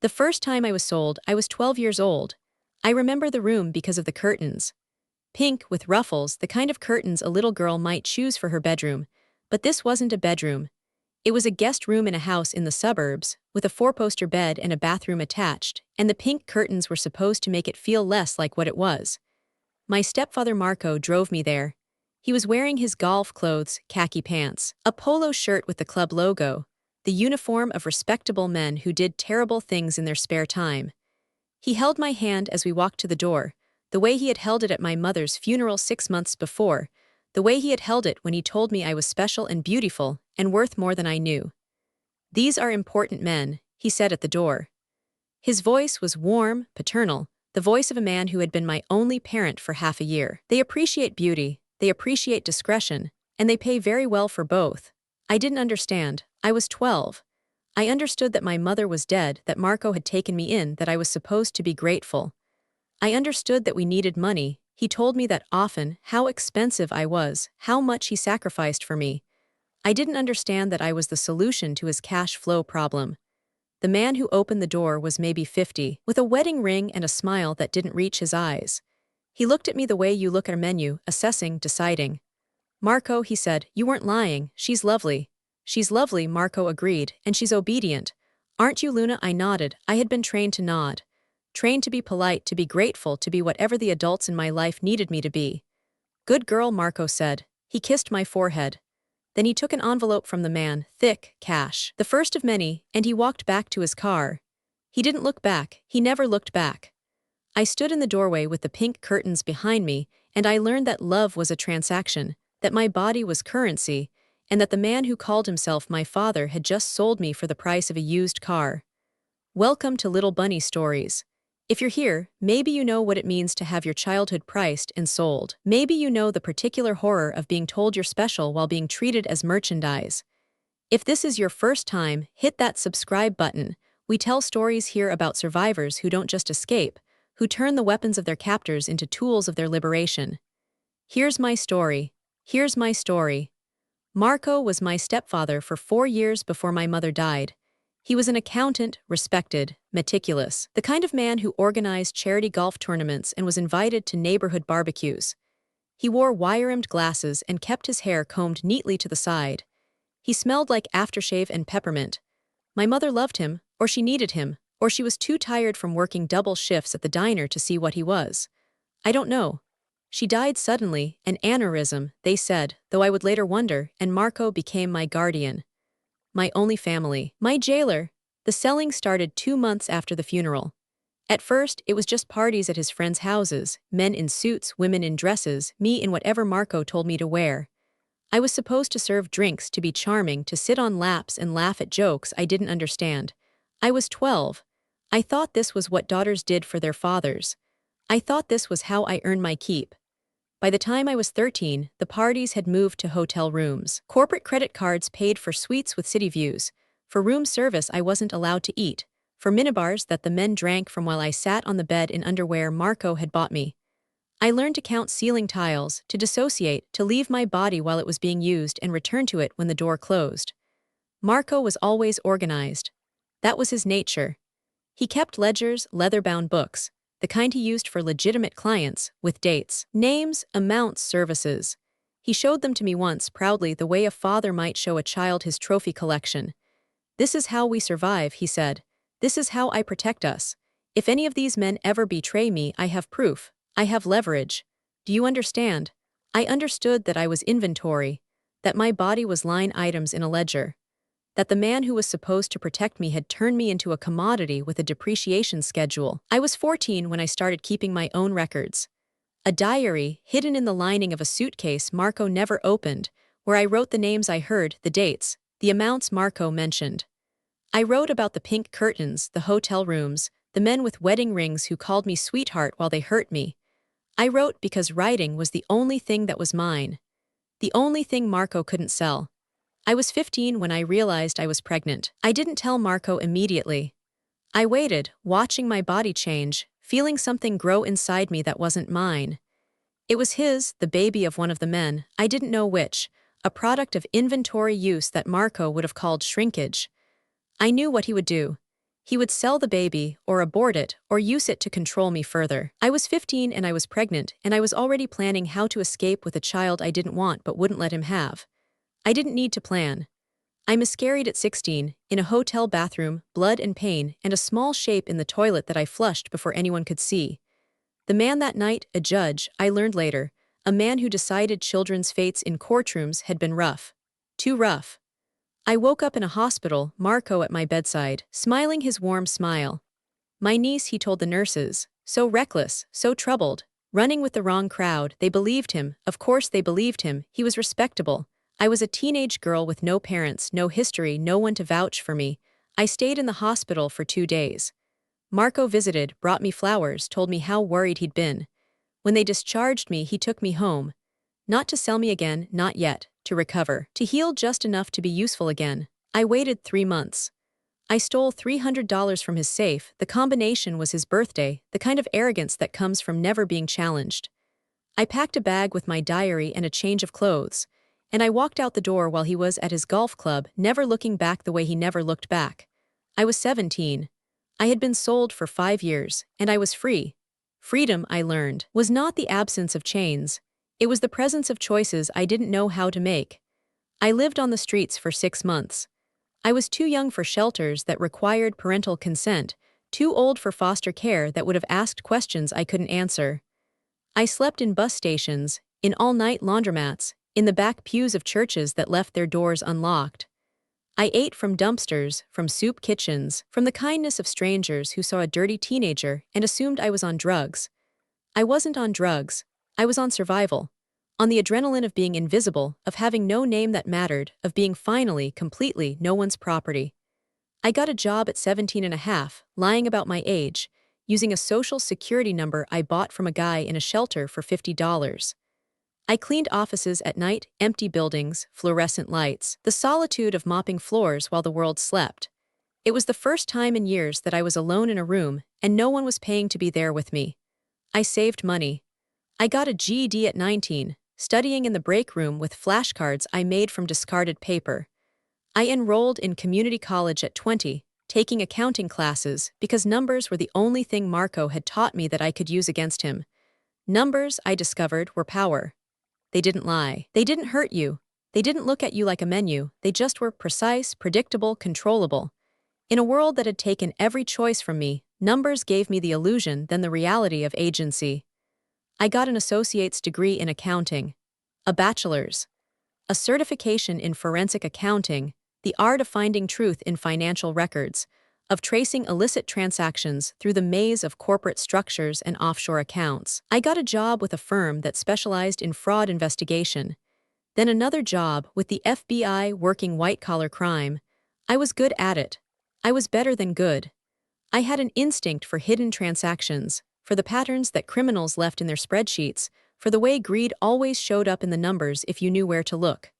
The first time I was sold, I was 12 years old. I remember the room because of the curtains. Pink, with ruffles, the kind of curtains a little girl might choose for her bedroom. But this wasn't a bedroom. It was a guest room in a house in the suburbs, with a four-poster bed and a bathroom attached, and the pink curtains were supposed to make it feel less like what it was. My stepfather Marco drove me there. He was wearing his golf clothes, khaki pants, a polo shirt with the club logo, the uniform of respectable men who did terrible things in their spare time. He held my hand as we walked to the door, the way he had held it at my mother's funeral 6 months before, the way he had held it when he told me I was special and beautiful and worth more than I knew. "These are important men," he said at the door. His voice was warm, paternal, the voice of a man who had been my only parent for half a year. "They appreciate beauty, they appreciate discretion, and they pay very well for both." I didn't understand. I was 12. I understood that my mother was dead, that Marco had taken me in, that I was supposed to be grateful. I understood that we needed money. He told me that often, how expensive I was, how much he sacrificed for me. I didn't understand that I was the solution to his cash flow problem. The man who opened the door was maybe 50, with a wedding ring and a smile that didn't reach his eyes. He looked at me the way you look at a menu, assessing, deciding. "Marco," he said, "you weren't lying. She's lovely." "She's lovely," Marco agreed, "and she's obedient." "Aren't you, Luna?" I nodded. I had been trained to nod. Trained to be polite, to be grateful, to be whatever the adults in my life needed me to be. "Good girl," Marco said. He kissed my forehead. Then he took an envelope from the man, thick, cash, the first of many, and he walked back to his car. He didn't look back. He never looked back. I stood in the doorway with the pink curtains behind me, and I learned that love was a transaction, that my body was currency, and that the man who called himself my father had just sold me for the price of a used car. Welcome to Little Bunny Stories. If you're here, maybe you know what it means to have your childhood priced and sold. Maybe you know the particular horror of being told you're special while being treated as merchandise. If this is your first time, hit that subscribe button. We tell stories here about survivors who don't just escape, who turn the weapons of their captors into tools of their liberation. Here's my story. Here's my story. Marco was my stepfather for 4 years before my mother died. He was an accountant, respected, meticulous, the kind of man who organized charity golf tournaments and was invited to neighborhood barbecues. He wore wire-rimmed glasses and kept his hair combed neatly to the side. He smelled like aftershave and peppermint. My mother loved him, or she needed him, or she was too tired from working double shifts at the diner to see what he was. I don't know. She died suddenly, an aneurysm, they said, though I would later wonder, and Marco became my guardian. My only family. My jailer. The selling started 2 months after the funeral. At first, it was just parties at his friends' houses, men in suits, women in dresses, me in whatever Marco told me to wear. I was supposed to serve drinks, to be charming, to sit on laps and laugh at jokes I didn't understand. I was 12. I thought this was what daughters did for their fathers. I thought this was how I earned my keep. By the time I was 13, the parties had moved to hotel rooms. Corporate credit cards paid for suites with city views. For room service I wasn't allowed to eat. For minibars that the men drank from while I sat on the bed in underwear Marco had bought me. I learned to count ceiling tiles, to dissociate, to leave my body while it was being used and return to it when the door closed. Marco was always organized. That was his nature. He kept ledgers, leather-bound books, the kind he used for legitimate clients, with dates, names, amounts, services. He showed them to me once, proudly, the way a father might show a child his trophy collection. "This is how we survive," he said. "This is how I protect us. If any of these men ever betray me, I have proof. I have leverage. Do you understand?" I understood that I was inventory, that my body was line items in a ledger, that the man who was supposed to protect me had turned me into a commodity with a depreciation schedule. I was 14 when I started keeping my own records. A diary, hidden in the lining of a suitcase Marco never opened, where I wrote the names I heard, the dates, the amounts Marco mentioned. I wrote about the pink curtains, the hotel rooms, the men with wedding rings who called me sweetheart while they hurt me. I wrote because writing was the only thing that was mine. The only thing Marco couldn't sell. I was 15 when I realized I was pregnant. I didn't tell Marco immediately. I waited, watching my body change, feeling something grow inside me that wasn't mine. It was his, the baby of one of the men, I didn't know which, a product of inventory use that Marco would have called shrinkage. I knew what he would do. He would sell the baby, or abort it, or use it to control me further. I was 15 and I was pregnant, and I was already planning how to escape with a child I didn't want but wouldn't let him have. I didn't need to plan. I miscarried at 16, in a hotel bathroom, blood and pain, and a small shape in the toilet that I flushed before anyone could see. The man that night, a judge, I learned later, a man who decided children's fates in courtrooms, had been rough. Too rough. I woke up in a hospital, Marco at my bedside, smiling his warm smile. My niece, he told the nurses. So reckless, so troubled. Running with the wrong crowd, they believed him, of course they believed him, he was respectable. I was a teenage girl with no parents, no history, no one to vouch for me. I stayed in the hospital for 2 days. Marco visited, brought me flowers, told me how worried he'd been. When they discharged me, he took me home. Not to sell me again, not yet, to recover, to heal just enough to be useful again. I waited 3 months. I stole $300 from his safe. The combination was his birthday, the kind of arrogance that comes from never being challenged. I packed a bag with my diary and a change of clothes, and I walked out the door while he was at his golf club, never looking back the way he never looked back. I was 17. I had been sold for 5 years, and I was free. Freedom, I learned, was not the absence of chains. It was the presence of choices I didn't know how to make. I lived on the streets for 6 months. I was too young for shelters that required parental consent, too old for foster care that would have asked questions I couldn't answer. I slept in bus stations, in all-night laundromats, in the back pews of churches that left their doors unlocked. I ate from dumpsters, from soup kitchens, from the kindness of strangers who saw a dirty teenager and assumed I was on drugs. I wasn't on drugs. I was on survival. On the adrenaline of being invisible, of having no name that mattered, of being finally, completely, no one's property. I got a job at 17 and a half, lying about my age, using a social security number I bought from a guy in a shelter for $50. I cleaned offices at night, empty buildings, fluorescent lights, the solitude of mopping floors while the world slept. It was the first time in years that I was alone in a room, and no one was paying to be there with me. I saved money. I got a GED at 19, studying in the break room with flashcards I made from discarded paper. I enrolled in community college at 20, taking accounting classes because numbers were the only thing Marco had taught me that I could use against him. Numbers, I discovered, were power. They didn't lie. They didn't hurt you. They didn't look at you like a menu. They just were precise, predictable, controllable. In a world that had taken every choice from me, numbers gave me the illusion, then the reality of agency. I got an associate's degree in accounting, a bachelor's, a certification in forensic accounting, the art of finding truth in financial records, of tracing illicit transactions through the maze of corporate structures and offshore accounts. I got a job with a firm that specialized in fraud investigation, then another job with the FBI working white-collar crime. I was good at it. I was better than good. I had an instinct for hidden transactions, for the patterns that criminals left in their spreadsheets, for the way greed always showed up in the numbers if you knew where to look.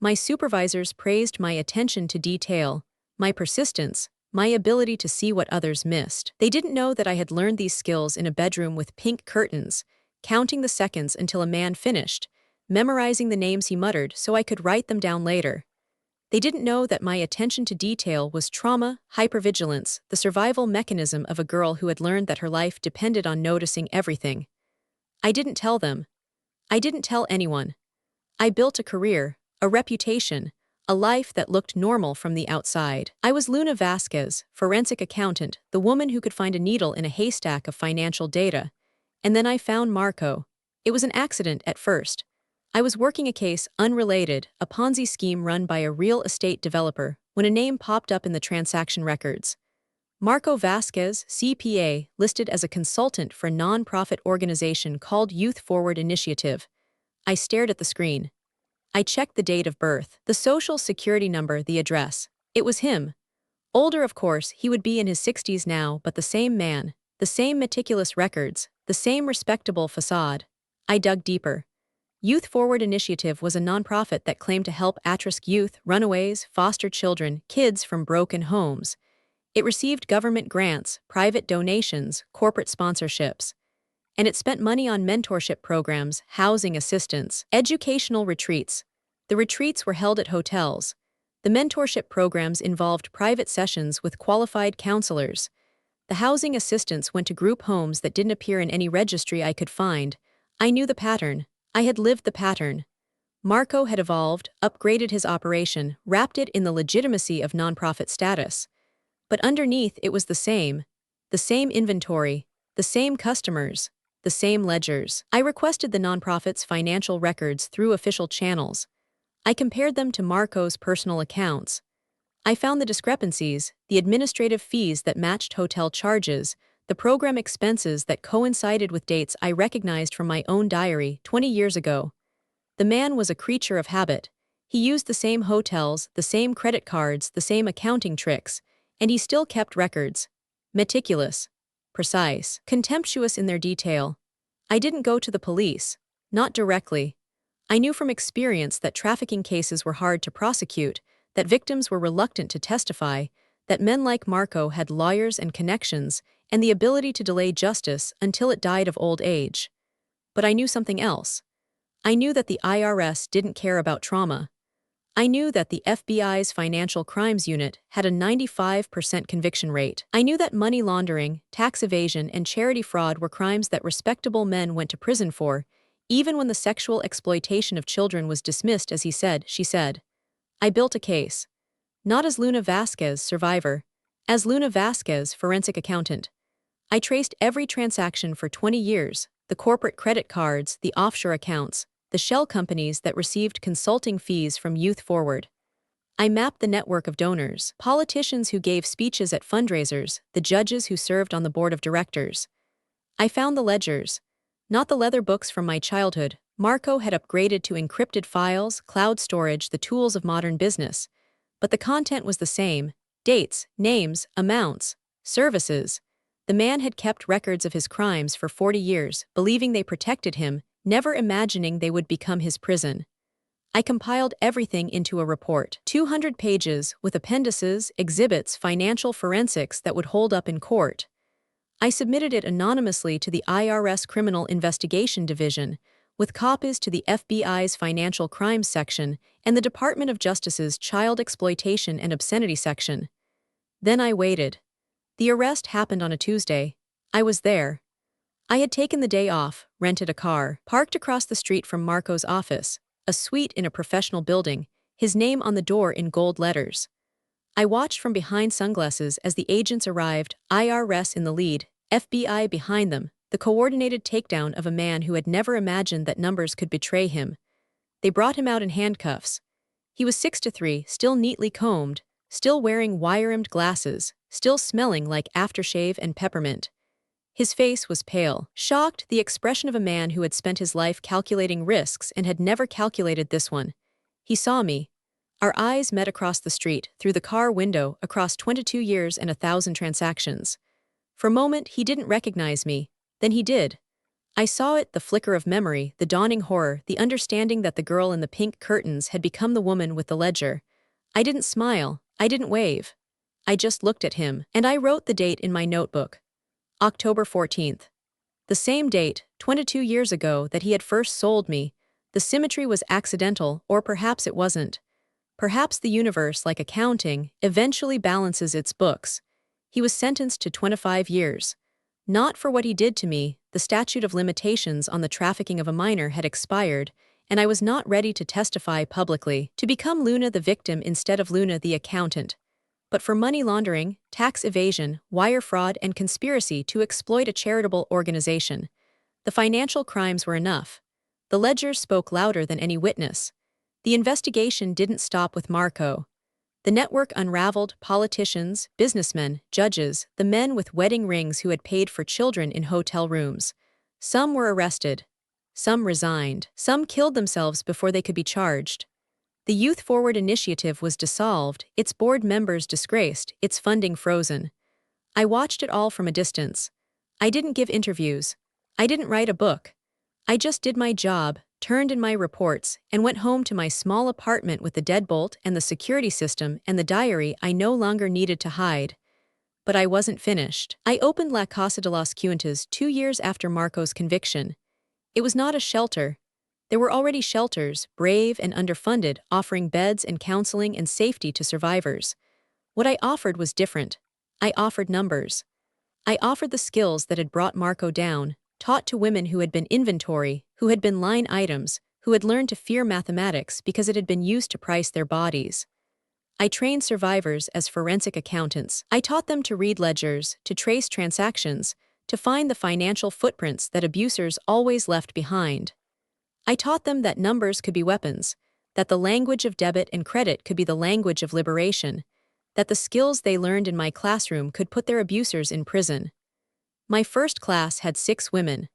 My supervisors praised my attention to detail, my persistence, my ability to see what others missed. They didn't know that I had learned these skills in a bedroom with pink curtains, counting the seconds until a man finished, memorizing the names he muttered so I could write them down later. They didn't know that my attention to detail was trauma, hypervigilance, the survival mechanism of a girl who had learned that her life depended on noticing everything. I didn't tell them. I didn't tell anyone. I built a career, a reputation, a life that looked normal from the outside. I was Luna Vasquez, forensic accountant, the woman who could find a needle in a haystack of financial data. And then I found Marco. It was an accident at first. I was working a case unrelated, a Ponzi scheme run by a real estate developer, when a name popped up in the transaction records. Marco Vasquez, CPA, listed as a consultant for a non-profit organization called Youth Forward Initiative. I stared at the screen. I checked the date of birth, the social security number, the address. It was him. Older, of course, he would be in his 60s now, but the same man, the same meticulous records, the same respectable facade. I dug deeper. Youth Forward Initiative was a nonprofit that claimed to help at-risk youth, runaways, foster children, kids from broken homes. It received government grants, private donations, corporate sponsorships. And it spent money on mentorship programs, housing assistance, educational retreats. The retreats were held at hotels. The mentorship programs involved private sessions with qualified counselors. The housing assistance went to group homes that didn't appear in any registry I could find. I knew the pattern. I had lived the pattern. Marco had evolved, upgraded his operation, wrapped it in the legitimacy of nonprofit status. But underneath it was the same. The same inventory, the same customers, the same ledgers. I requested the nonprofit's financial records through official channels. I compared them to Marco's personal accounts. I found the discrepancies, the administrative fees that matched hotel charges, the program expenses that coincided with dates I recognized from my own diary 20 years ago. The man was a creature of habit. He used the same hotels, the same credit cards, the same accounting tricks, and he still kept records. Meticulous, precise, contemptuous in their detail. I didn't go to the police. Not directly. I knew from experience that trafficking cases were hard to prosecute, that victims were reluctant to testify, that men like Marco had lawyers and connections, and the ability to delay justice until it died of old age. But I knew something else. I knew that the IRS didn't care about trauma. I knew that the FBI's Financial Crimes Unit had a 95% conviction rate. I knew that money laundering, tax evasion, and charity fraud were crimes that respectable men went to prison for, even when the sexual exploitation of children was dismissed as he said, she said. I built a case. Not as Luna Vasquez, survivor. As Luna Vasquez, forensic accountant. I traced every transaction for 20 years, the corporate credit cards, the offshore accounts, the shell companies that received consulting fees from Youth Forward. I mapped the network of donors, politicians who gave speeches at fundraisers, the judges who served on the board of directors. I found the ledgers. Not the leather books from my childhood. Marco had upgraded to encrypted files, cloud storage, the tools of modern business. But the content was the same: dates, names, amounts, services. The man had kept records of his crimes for 40 years, believing they protected him, never imagining they would become his prison. I compiled everything into a report. 200 pages, with appendices, exhibits, financial forensics that would hold up in court. I submitted it anonymously to the IRS Criminal Investigation Division, with copies to the FBI's Financial Crimes Section and the Department of Justice's Child Exploitation and Obscenity Section. Then I waited. The arrest happened on a Tuesday. I was there. I had taken the day off, rented a car, parked across the street from Marco's office, a suite in a professional building, his name on the door in gold letters. I watched from behind sunglasses as the agents arrived, IRS in the lead, FBI behind them, the coordinated takedown of a man who had never imagined that numbers could betray him. They brought him out in handcuffs. He was 6'3", still neatly combed, still wearing wire-rimmed glasses, still smelling like aftershave and peppermint. His face was pale, shocked, the expression of a man who had spent his life calculating risks and had never calculated this one. He saw me. Our eyes met across the street, through the car window, across 22 years and 1,000 transactions. For a moment, he didn't recognize me. Then he did. I saw it, the flicker of memory, the dawning horror, the understanding that the girl in the pink curtains had become the woman with the ledger. I didn't smile. I didn't wave. I just looked at him, and I wrote the date in my notebook. October 14th. The same date, 22 years ago, that he had first sold me. The symmetry was accidental, or perhaps it wasn't. Perhaps the universe, like accounting, eventually balances its books. He was sentenced to 25 years. Not for what he did to me. The statute of limitations on the trafficking of a minor had expired, and I was not ready to testify publicly, to become Luna the victim instead of Luna the accountant. But for money laundering, tax evasion, wire fraud, and conspiracy to exploit a charitable organization, the financial crimes were enough. The ledgers spoke louder than any witness. The investigation didn't stop with Marco. The network unraveled politicians, businessmen, judges, the men with wedding rings who had paid for children in hotel rooms. Some were arrested. Some resigned. Some killed themselves before they could be charged. The Youth Forward initiative was dissolved, its board members disgraced, its funding frozen. I watched it all from a distance. I didn't give interviews. I didn't write a book. I just did my job, turned in my reports, and went home to my small apartment with the deadbolt and the security system and the diary I no longer needed to hide. But I wasn't finished. I opened La Casa de las Cuentas 2 years after Marco's conviction. It was not a shelter. There were already shelters, brave and underfunded, offering beds and counseling and safety to survivors. What I offered was different. I offered numbers. I offered the skills that had brought Marco down, taught to women who had been inventory, who had been line items, who had learned to fear mathematics because it had been used to price their bodies. I trained survivors as forensic accountants. I taught them to read ledgers, to trace transactions, to find the financial footprints that abusers always left behind. I taught them that numbers could be weapons, that the language of debit and credit could be the language of liberation, that the skills they learned in my classroom could put their abusers in prison. My first class had 6 women.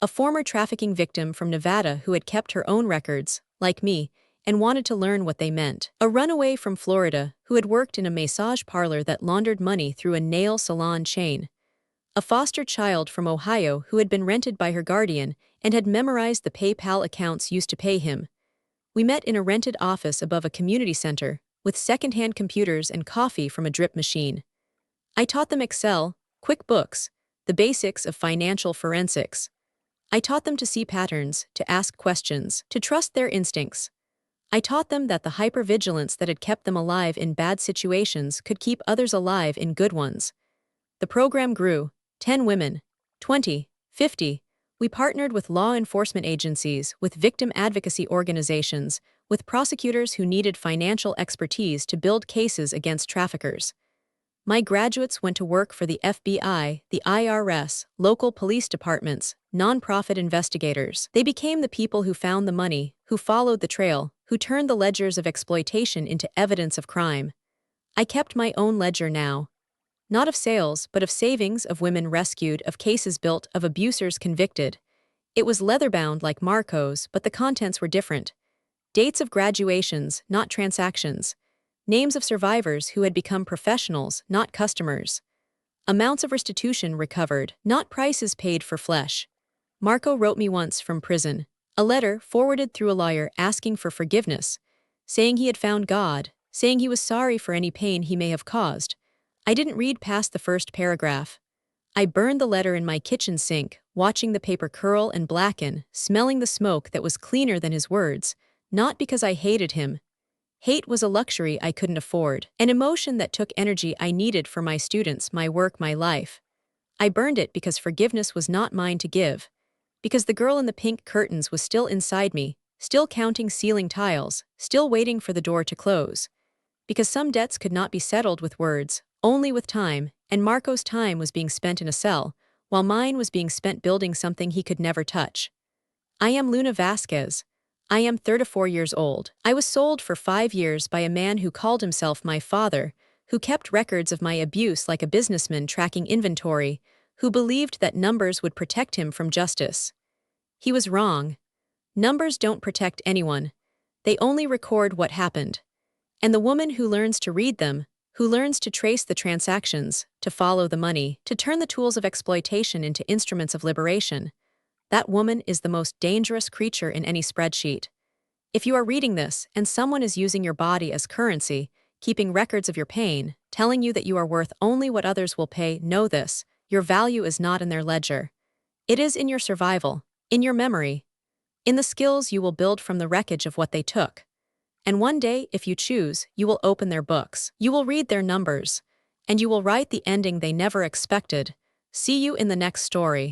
A former trafficking victim from Nevada who had kept her own records, like me, and wanted to learn what they meant. A runaway from Florida who had worked in a massage parlor that laundered money through a nail salon chain. A foster child from Ohio who had been rented by her guardian and had memorized the PayPal accounts used to pay him. We met in a rented office above a community center, with secondhand computers and coffee from a drip machine. I taught them Excel, QuickBooks, the basics of financial forensics. I taught them to see patterns, to ask questions, to trust their instincts. I taught them that the hypervigilance that had kept them alive in bad situations could keep others alive in good ones. The program grew. 10 women, 20, 50. We partnered with law enforcement agencies, with victim advocacy organizations, with prosecutors who needed financial expertise to build cases against traffickers. My graduates went to work for the FBI, the IRS, local police departments, nonprofit investigators. They became the people who found the money, who followed the trail, who turned the ledgers of exploitation into evidence of crime. I kept my own ledger now. Not of sales, but of savings, of women rescued, of cases built, of abusers convicted. It was leather-bound like Marco's, but the contents were different. Dates of graduations, not transactions. Names of survivors who had become professionals, not customers. Amounts of restitution recovered, not prices paid for flesh. Marco wrote me once from prison, a letter forwarded through a lawyer asking for forgiveness, saying he had found God, saying he was sorry for any pain he may have caused. I didn't read past the first paragraph. I burned the letter in my kitchen sink, watching the paper curl and blacken, smelling the smoke that was cleaner than his words, not because I hated him. Hate was a luxury I couldn't afford, an emotion that took energy I needed for my students, my work, my life. I burned it because forgiveness was not mine to give, because the girl in the pink curtains was still inside me, still counting ceiling tiles, still waiting for the door to close. Because some debts could not be settled with words, only with time, and Marco's time was being spent in a cell, while mine was being spent building something he could never touch. I am Luna Vasquez. I am 34 years old. I was sold for 5 years by a man who called himself my father, who kept records of my abuse like a businessman tracking inventory, who believed that numbers would protect him from justice. He was wrong. Numbers don't protect anyone. They only record what happened. And the woman who learns to read them, who learns to trace the transactions, to follow the money, to turn the tools of exploitation into instruments of liberation, that woman is the most dangerous creature in any spreadsheet. If you are reading this and someone is using your body as currency, keeping records of your pain, telling you that you are worth only what others will pay, know this: your value is not in their ledger. It is in your survival, in your memory, in the skills you will build from the wreckage of what they took. And one day, if you choose, you will open their books. You will read their numbers. And you will write the ending they never expected. See you in the next story.